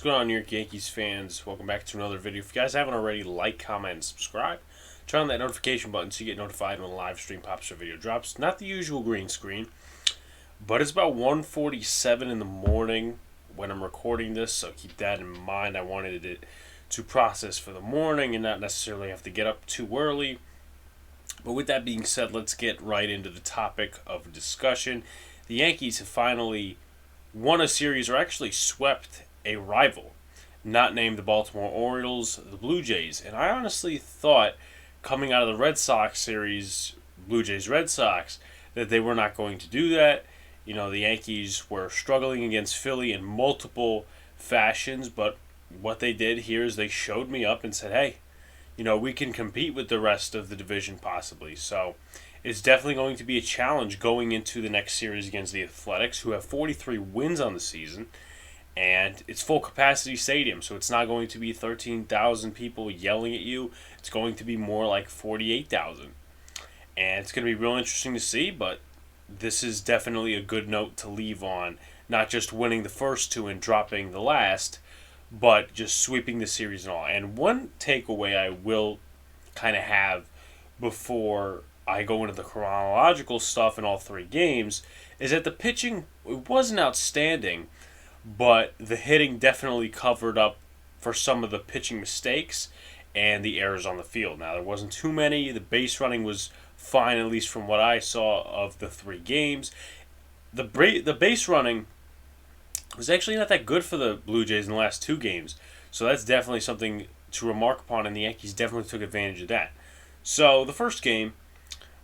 going on, York Yankees fans? Welcome back to another video. If you guys haven't already, like, comment, and subscribe. Turn on that notification button so you get notified when the live stream pops or video drops. Not the usual green screen, but it's about 1:47 in the morning when I'm recording this, so keep that in mind. I wanted it to process for the morning and not necessarily have to get up too early. But with that being said, let's get right into the topic of discussion. The Yankees have finally won a series, or actually swept a rival, not named the Baltimore Orioles, the Blue Jays. And I honestly thought, coming out of the Red Sox series, Blue Jays-Red Sox, that they were not going to do that. You know, the Yankees were struggling against Philly in multiple fashions, but what they did here is they showed me up and said, hey, you know, we can compete with the rest of the division possibly. So it's definitely going to be a challenge going into the next series against the Athletics, who have 43 wins on the season, and it's full capacity stadium, so it's not going to be 13,000 people yelling at you. It's going to be more like 48,000. And it's going to be real interesting to see, but this is definitely a good note to leave on, not just winning the first two and dropping the last, but just sweeping the series and all. And one takeaway I will kind of have before I go into the chronological stuff in all three games is that the pitching, it wasn't outstanding, but the hitting definitely covered up for some of the pitching mistakes and the errors on the field. Now, there wasn't too many. The base running was fine, at least from what I saw of the three games. The base running was actually not that good for the Blue Jays in the last two games, so that's definitely something to remark upon, and the Yankees definitely took advantage of that. So the first game,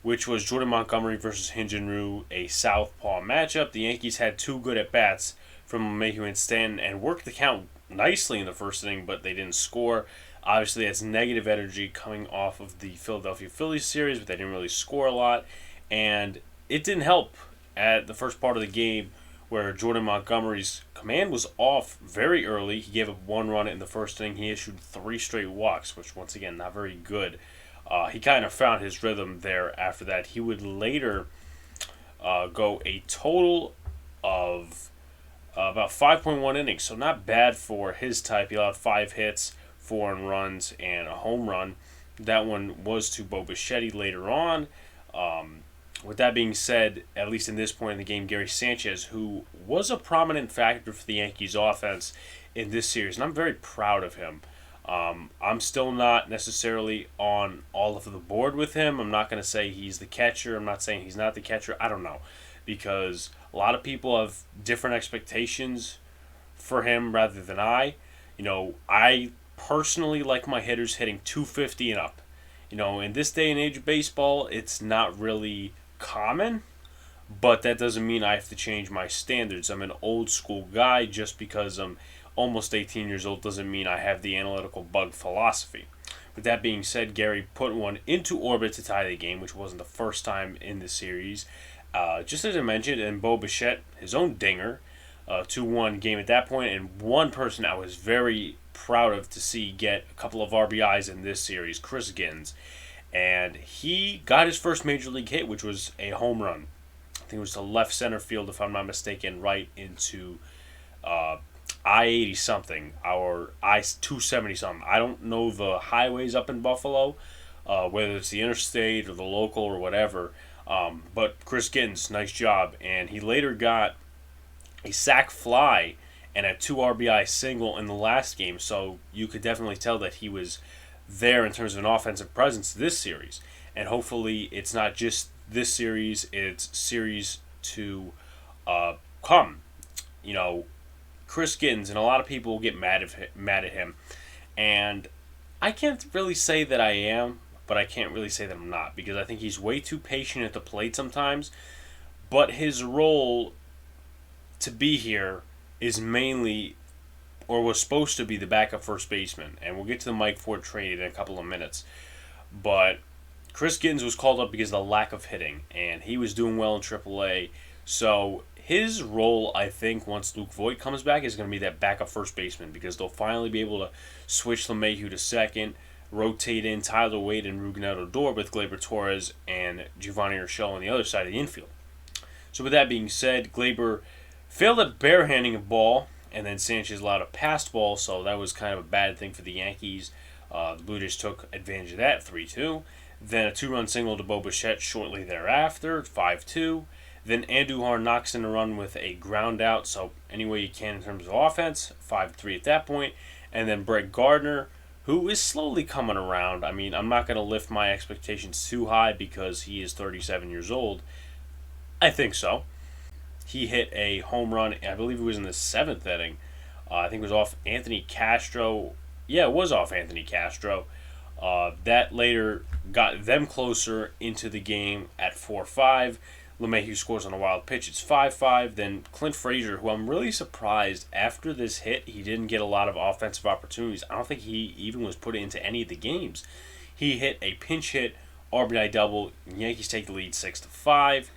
which was Jordan Montgomery versus Hinjin-Ryu, a southpaw matchup, the Yankees had two good at-bats from LeMahieu and Stanton and worked the count nicely in the first inning, but they didn't score. Obviously, that's negative energy coming off of the Philadelphia Phillies series, but they didn't really score a lot. And it didn't help at the first part of the game where Jordan Montgomery's command was off very early. He gave up one run in the first inning. He issued 3 straight walks, which, once again, not very good. He kind of found his rhythm there after that. He would later go a total of about 5.1 innings, so not bad for his type. He allowed 5 hits, 4 earned runs, and a home run. That one was to Bo Bichette later on. With that being said, at least in this point in the game, Gary Sanchez, who was a prominent factor for the Yankees offense in this series, and I'm very proud of him. I'm still not necessarily on all of the board with him. I'm not going to say he's the catcher. I'm not saying he's not the catcher. I don't know, because a lot of people have different expectations for him rather than I. You know, I personally like my hitters hitting 250 and up. You know, in this day and age of baseball, it's not really common, but that doesn't mean I have to change my standards. I'm an old school guy. Just because I'm almost 18 years old doesn't mean I have the analytical bug philosophy. With that being said, Gary put one into orbit to tie the game, which wasn't the first time in the series. Just as I mentioned, and Bo Bichette, his own dinger, 2-1 game at that point, and one person I was very proud of to see get a couple of RBIs in this series, Chris Gins. And he got his first major league hit, which was a home run. I think it was to left center field, if I'm not mistaken, right into I-80 something or I-270 something. I don't know the highways up in Buffalo, whether it's the interstate or the local or whatever. But Chris Gittens, nice job. And he later got a sac fly and a 2 RBI single in the last game. So you could definitely tell that he was there in terms of an offensive presence this series. And hopefully it's not just this series, it's series to come. You know, Chris Gittens, and a lot of people will get mad at him. And I can't really say that I am, but I can't really say that I'm not, because I think he's way too patient at the plate sometimes. But his role to be here is mainly, or was supposed to be, the backup first baseman. And we'll get to the Mike Ford trade in a couple of minutes. But Chris Gittens was called up because of the lack of hitting, and he was doing well in AAA. So his role, I think, once Luke Voit comes back, is going to be that backup first baseman, because they'll finally be able to switch LeMahieu to second, rotate in Tyler Wade and Rougned Odor with Gleyber Torres and Giovanni Urshela on the other side of the infield. So with that being said, Gleyber failed at barehanding a ball and then Sanchez allowed a passed ball, so that was kind of a bad thing for the Yankees. The Blue Jays took advantage of that, 3-2. Then a two-run single to Bo Bichette shortly thereafter, 5-2. Then Andujar knocks in a run with a ground out, so any way you can in terms of offense, 5-3 at that point. And then Brett Gardner, who is slowly coming around. I mean, I'm not going to lift my expectations too high because he is 37 years old. I think so. He hit a home run, I believe it was in the seventh inning. I think it was off Anthony Castro. Yeah, it was off Anthony Castro. That later got them closer into the game at 4-5. LeMahieu scores on a wild pitch. It's 5-5. Then Clint Frazier, who I'm really surprised after this hit, he didn't get a lot of offensive opportunities. I don't think he even was put into any of the games. He hit a pinch hit, RBI double. Yankees take the lead 6-5.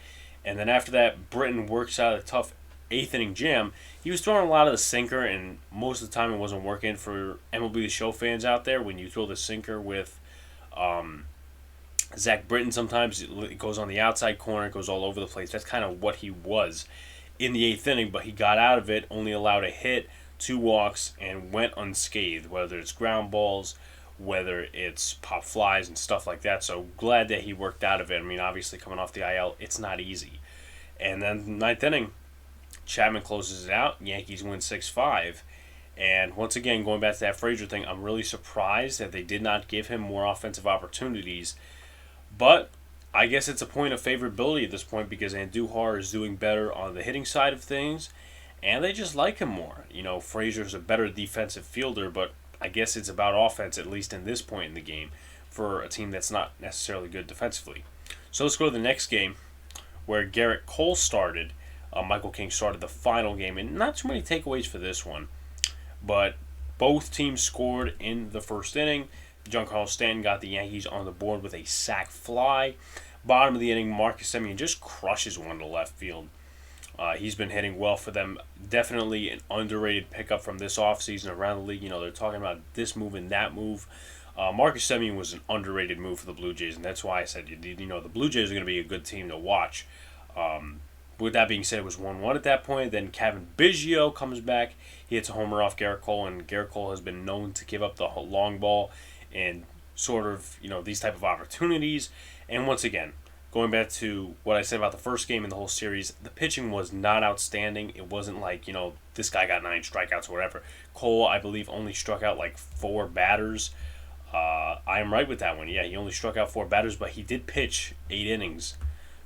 And then after that, Britton works out a tough eighth inning jam. He was throwing a lot of the sinker, and most of the time it wasn't working. For MLB The Show fans out there, when you throw the sinker with Zach Britton, sometimes it goes on the outside corner, it goes all over the place. That's kind of what he was in the eighth inning, but he got out of it, only allowed a hit, 2 walks, and went unscathed, whether it's ground balls, whether it's pop flies and stuff like that. So glad that he worked out of it. I mean, obviously coming off the IL, it's not easy. And then ninth inning, Chapman closes it out. Yankees win 6-5. And once again, going back to that Frazier thing, I'm really surprised that they did not give him more offensive opportunities. But I guess it's a point of favorability at this point because Andujar is doing better on the hitting side of things, and they just like him more. You know, Frazier's a better defensive fielder, but I guess it's about offense, at least in this point in the game, for a team that's not necessarily good defensively. So let's go to the next game, where Garrett Cole started. Michael King started the final game, and not too many takeaways for this one. But both teams scored in the first inning. Giancarlo Stanton got the Yankees on the board with a sac fly. Bottom of the inning, Marcus Semien just crushes one to left field. He's been hitting well for them. Definitely an underrated pickup from this offseason around the league. You know, they're talking about this move and that move. Marcus Semien was an underrated move for the Blue Jays, and that's why I said, you know, the Blue Jays are going to be a good team to watch. With that being said, it was 1-1 at that point. Then Kevin Biggio comes back. He hits a homer off Garrett Cole, and Garrett Cole has been known to give up the long ball and sort of, you know, these type of opportunities. And once again, going back to what I said about the first game in the whole series, the pitching was not outstanding. It wasn't like, you know, this guy got 9 strikeouts or whatever. Cole, I believe, only struck out like 4 batters. I am right with that one. Yeah, he only struck out 4 batters, but he did pitch 8 innings.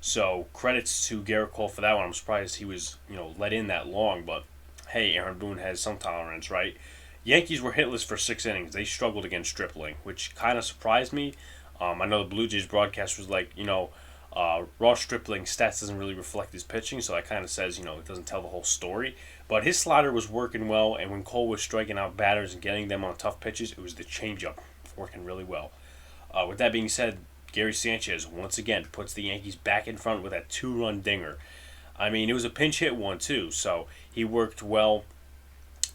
So credits to Garrett Cole for that one. I'm surprised he was, you know, let in that long, but hey, Aaron Boone has some tolerance, right? Yankees were hitless for 6 innings. They struggled against Stripling, which kind of surprised me. I know the Blue Jays broadcast was like, you know, Ross Stripling's stats doesn't really reflect his pitching, so that kind of says, you know, it doesn't tell the whole story. But his slider was working well, and when Cole was striking out batters and getting them on tough pitches, it was the changeup working really well. With that being said, Gary Sanchez once again puts the Yankees back in front with that 2-run dinger. I mean, it was a pinch hit one too, so he worked well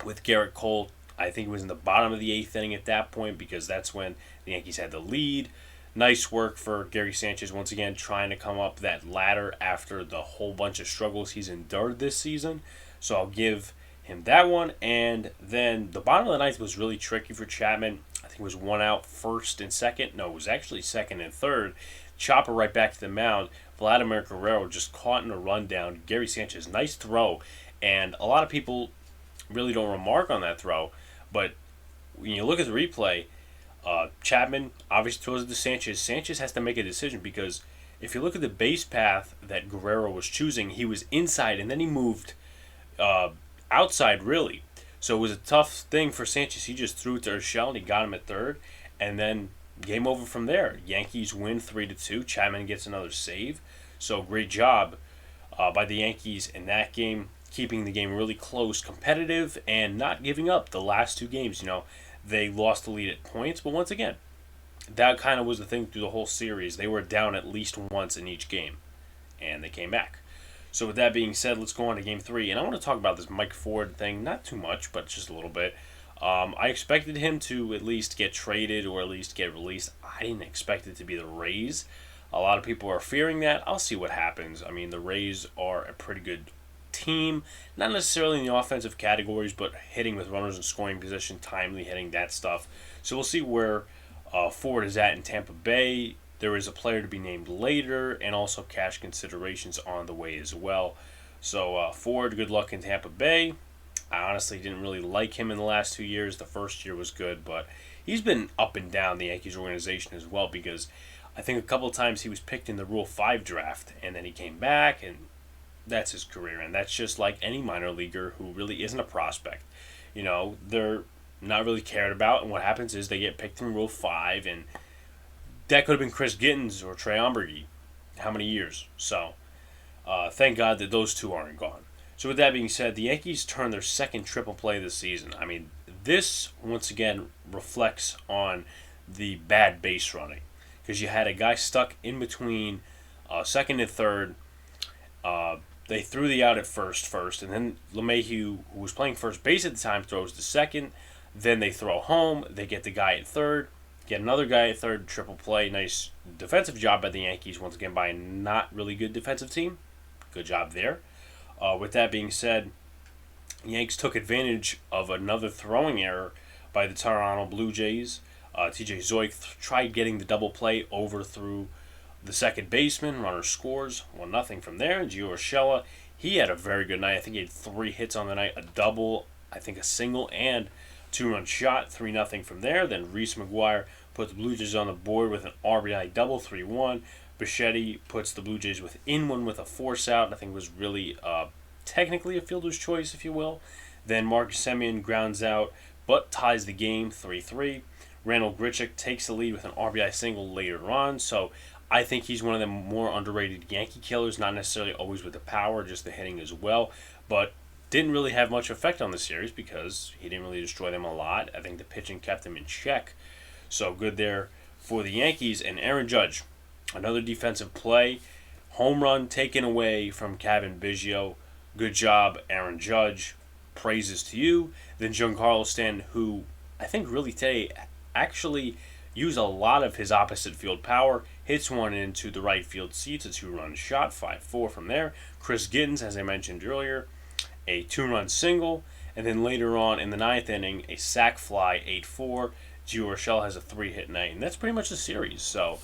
with Garrett Cole. I think it was in the bottom of the 8th inning at that point because that's when the Yankees had the lead. Nice work for Gary Sanchez once again trying to come up that ladder after the whole bunch of struggles he's endured this season. So I'll give him that one. And then the bottom of the 9th was really tricky for Chapman. I think it was 1 out, first and second. No, it was actually second and third. Chopper right back to the mound. Vladimir Guerrero just caught in a rundown. Gary Sanchez, nice throw. And a lot of people really don't remark on that throw. But when you look at the replay, Chapman obviously throws it to Sanchez. Sanchez has to make a decision because if you look at the base path that Guerrero was choosing, he was inside and then he moved outside really. So it was a tough thing for Sanchez. He just threw it to Urshel and he got him at third. And then game over from there. Yankees win 3-2. Chapman gets another save. So great job by the Yankees in that game, keeping the game really close, competitive, and not giving up the last 2 games. You know, they lost the lead at points, but once again, that kind of was the thing through the whole series. They were down at least once in each game, and they came back. So with that being said, let's go on to Game 3. And I want to talk about this Mike Ford thing, not too much, but just a little bit. I expected him to at least get traded or at least get released. I didn't expect it to be the Rays. A lot of people are fearing that. I'll see what happens. I mean, the Rays are a pretty good team, not necessarily in the offensive categories, but hitting with runners in scoring position, timely hitting, that stuff. So we'll see where Ford is at in Tampa Bay. There is a player to be named later, and also cash considerations on the way as well. So Ford, good luck in Tampa Bay. I honestly didn't really like him in the last 2 years. The first year was good, but he's been up and down the Yankees organization as well, because I think a couple of times he was picked in the Rule 5 draft, and then he came back, and that's his career. And that's just like any minor leaguer who really isn't a prospect. They're not really cared about, and what happens is they get picked in Rule 5, and that could have been Chris Gittens or Trey Umbergy. How many years? So, thank God that those two aren't gone. So with that being said, the Yankees turned their second triple play this season. I mean, this once again reflects on the bad base running, because you had a guy stuck in between second and third. They threw the out at first, and then LeMahieu, who was playing first base at the time, throws to second. Then they throw home. They get the guy at third. Get another guy at third, triple play. Nice defensive job by the Yankees, once again, by a not really good defensive team. Good job there. With that being said, Yanks took advantage of another throwing error by the Toronto Blue Jays. TJ Zoik tried getting the double play over through the second baseman. Runner scores 1-0 from there. Gio Urshela, he had a very good night. I think he had 3 hits on the night, a double, I think a single, and 2-run shot, 3-0 from there. Then Reese McGuire put the Blue Jays on the board with an RBI double, 3-1. Bichetti puts the Blue Jays within one with a force out. I think it was really technically a fielder's choice, if you will. Then Marcus Semien grounds out, but ties the game 3-3. Randall Grichuk takes the lead with an RBI single later on. So I think he's one of the more underrated Yankee killers, not necessarily always with the power, just the hitting as well. But didn't really have much effect on the series because he didn't really destroy them a lot. I think the pitching kept him in check. So good there for the Yankees. And Aaron Judge, another defensive play. Home run taken away from Kevin Biggio. Good job, Aaron Judge. Praises to you. Then Giancarlo Stanton, who I think really today actually used a lot of his opposite field power. Hits one into the right field seats. A 2-run shot, 5-4 from there. Chris Gittens, as I mentioned earlier, a 2-run single. And then later on in the 9th inning, a sac fly, 8-4. Gio Urshela has a 3-hit night. And that's pretty much the series. So,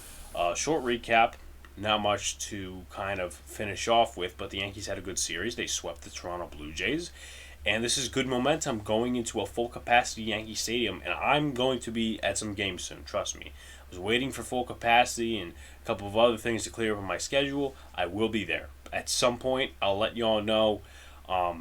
short recap. Not much to kind of finish off with, but the Yankees had a good series. They swept the Toronto Blue Jays. And this is good momentum going into a full-capacity Yankee Stadium. And I'm going to be at some games soon, trust me. I was waiting for full capacity and a couple of other things to clear up on my schedule. I will be there. At some point, I'll let you all know. I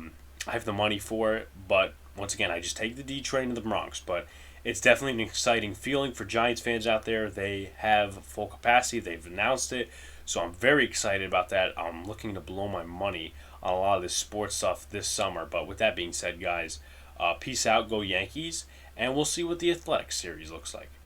have the money for it, but once again, I just take the D train to the Bronx. But it's definitely an exciting feeling for Giants fans out there. They have full capacity. They've announced it. So I'm very excited about that. I'm looking to blow my money on a lot of this sports stuff this summer. But with that being said, guys, peace out. Go Yankees. And we'll see what the Athletics series looks like.